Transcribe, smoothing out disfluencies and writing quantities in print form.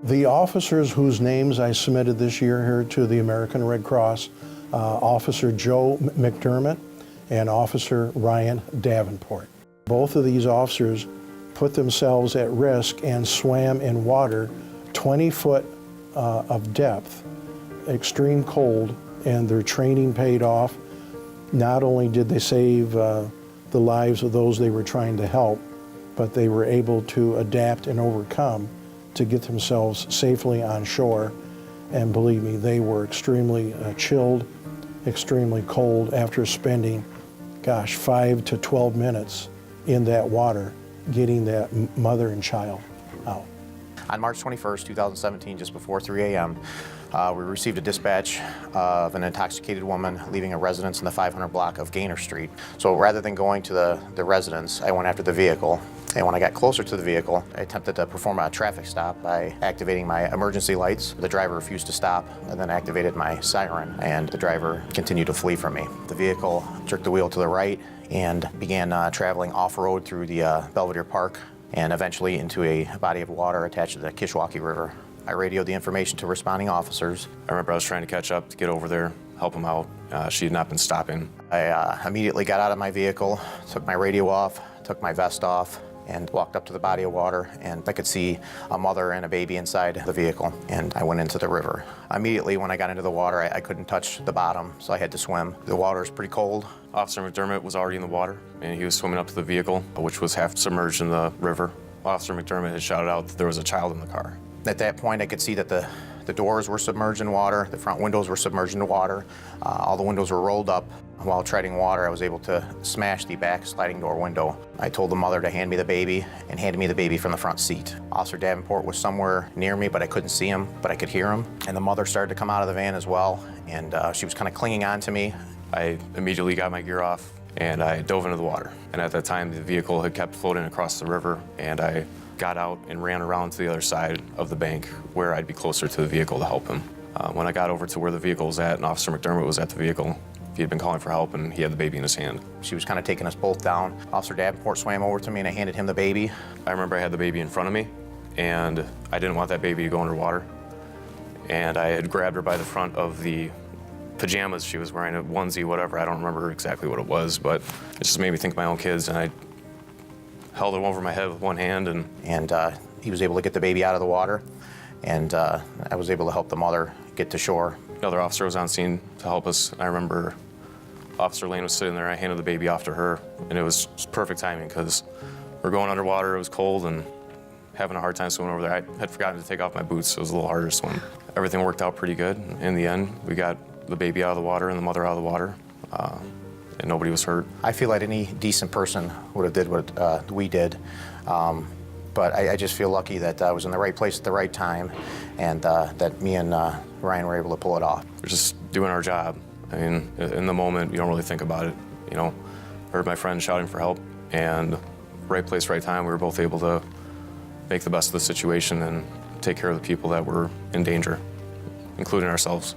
The officers whose names I submitted this year here to the American Red Cross, Officer Joe McDermott and Officer Ryan Davenport. Both of these officers put themselves at risk and swam in water 20 foot of depth, extreme cold, and their training paid off. Not only did they save the lives of those they were trying to help, but they were able to adapt and overcome to get themselves safely on shore. And believe me, they were extremely chilled, extremely cold after spending, 5 to 12 minutes in that water, getting that mother and child out. On March 21st, 2017, just before 3 a.m., we received a dispatch of an intoxicated woman leaving a residence in the 500 block of Gaynor Street. So rather than going to the residence, I went after the vehicle. And when I got closer to the vehicle, I attempted to perform a traffic stop by activating my emergency lights. The driver refused to stop, and then activated my siren, and the driver continued to flee from me. The vehicle jerked the wheel to the right and began traveling off-road through the Belvidere Park and eventually into a body of water attached to the Kishwaukee River. I radioed the information to responding officers. I remember I was trying to catch up to get over there, help him out. She had not been stopping. I immediately got out of my vehicle, took my radio off, took my vest off, and walked up to the body of water, and I could see a mother and a baby inside the vehicle, and I went into the river. Immediately when I got into the water, I couldn't touch the bottom, so I had to swim. The water is pretty cold. Officer McDermott was already in the water, and he was swimming up to the vehicle, which was half submerged in the river. Officer McDermott had shouted out that there was a child in the car. At that point, I could see that the doors were submerged in water, the front windows were submerged in water, all the windows were rolled up. While treading water, I was able to smash the back sliding door window. I told the mother to hand me the baby, and handed me the baby from the front seat. Officer Davenport was somewhere near me, but I couldn't see him, but I could hear him. And the mother started to come out of the van as well, and she was kind of clinging on to me. I immediately got my gear off, and I dove into the water. And at that time, the vehicle had kept floating across the river, and I got out and ran around to the other side of the bank where I'd be closer to the vehicle to help him. When I got over to where the vehicle was at and Officer McDermott was at the vehicle, he had been calling for help and he had the baby in his hand. She was kind of taking us both down. Officer Davenport swam over to me and I handed him the baby. I remember I had the baby in front of me and I didn't want that baby to go underwater. And I had grabbed her by the front of the pajamas she was wearing, a onesie, whatever. I don't remember exactly what it was, but it just made me think of my own kids, and I held her over my head with one hand. And he was able to get the baby out of the water, and I was able to help the mother get to shore. Another officer was on scene to help us. I remember Officer Lane was sitting there. I handed the baby off to her, and it was perfect timing because we're going underwater. It was cold and having a hard time swimming over there. I had forgotten to take off my boots, so it was a little harder to swim. Everything worked out pretty good. In the end, we got the baby out of the water and the mother out of the water, and nobody was hurt. I feel like any decent person would have did what we did. But I just feel lucky that I was in the right place at the right time, and that me and Ryan were able to pull it off. We're just doing our job. I mean, in the moment, you don't really think about it. You know, heard my friend shouting for help, and right place, right time. We were both able to make the best of the situation and take care of the people that were in danger, including ourselves.